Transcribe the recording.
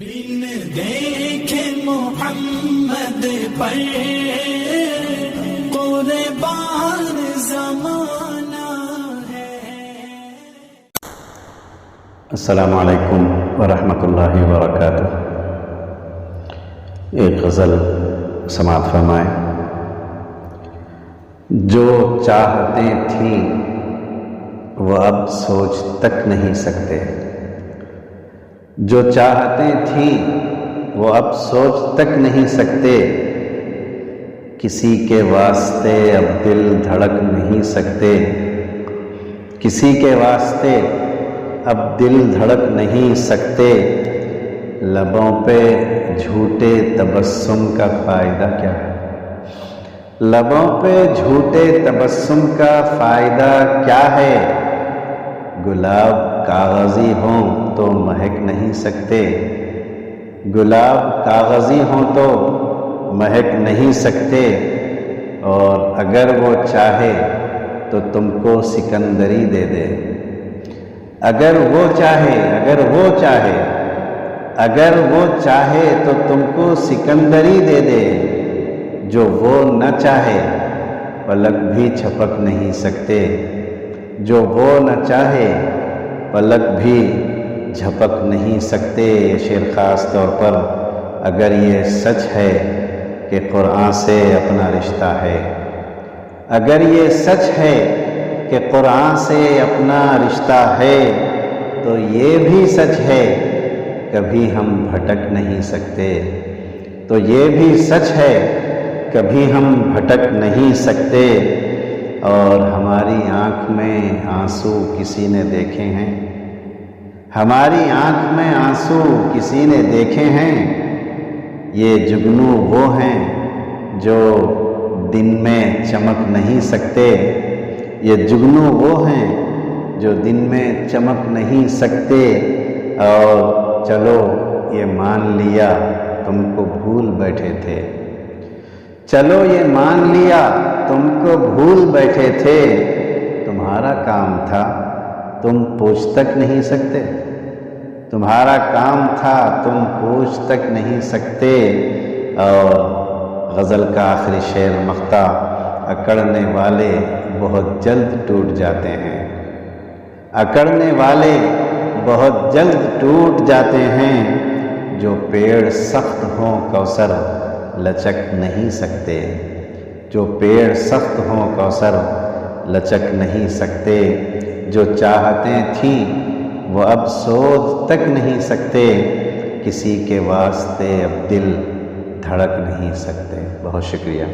بن دیکھے محمد پر قربان زمانہ ہے۔ السلام علیکم ورحمۃ اللہ وبرکاتہ۔ ایک غزل سماعت فرمائیں۔ جو چاہتے تھیں وہ اب سوچ تک نہیں سکتے، جو چاہتے تھیں وہ اب سوچ تک نہیں سکتے، کسی کے واسطے اب دل دھڑک نہیں سکتے، کسی کے واسطے اب دل دھڑک نہیں سکتے، لبوں پہ جھوٹے تبسم کا فائدہ کیا ہے، لبوں پہ جھوٹے تبسم کا فائدہ کیا ہے، گلاب کاغذی ہوں تو مہک نہیں سکتے، گلاب کاغذی ہوں تو مہک نہیں سکتے، اور اگر وہ چاہے تو تم کو سکندری دے دے، اگر وہ چاہے تو تم کو سکندری دے دے، جو وہ نہ چاہے پلک بھی جھپک نہیں سکتے، جو وہ نہ چاہے پلک بھی جھپک نہیں سکتے۔ یہ شعر خاص طور پر اگر یہ سچ ہے کہ قرآن سے اپنا رشتہ ہے، اگر یہ سچ ہے کہ قرآن سے اپنا رشتہ ہے، تو یہ بھی سچ ہے کبھی ہم بھٹک نہیں سکتے، تو یہ بھی سچ ہے کبھی ہم بھٹک نہیں سکتے۔ اور ہماری آنکھ میں آنسو کسی نے دیکھے ہیں، ہماری آنکھ میں آنسو کسی نے دیکھے ہیں، یہ جگنو وہ ہیں جو دن میں چمک نہیں سکتے، یہ جگنو وہ ہیں جو دن میں چمک نہیں سکتے۔ اور چلو یہ مان لیا تم کو بھول بیٹھے تھے، چلو یہ مان لیا تم کو بھول بیٹھے تھے، تمہارا کام تھا تم پوچھ تک نہیں سکتے، تمہارا کام تھا تم پوچھ تک نہیں سکتے۔ اور غزل کا آخری شعر مقطع، اکڑنے والے بہت جلد ٹوٹ جاتے ہیں، اکڑنے والے بہت جلد ٹوٹ جاتے ہیں، جو پیڑ سخت ہوں کوثر لچک نہیں سکتے، جو پیڑ سخت ہوں کوثر لچک نہیں سکتے، جو چاہتے تھیں وہ اب سوچ تک نہیں سکتے، کسی کے واسطے اب دل دھڑک نہیں سکتے۔ بہت شکریہ۔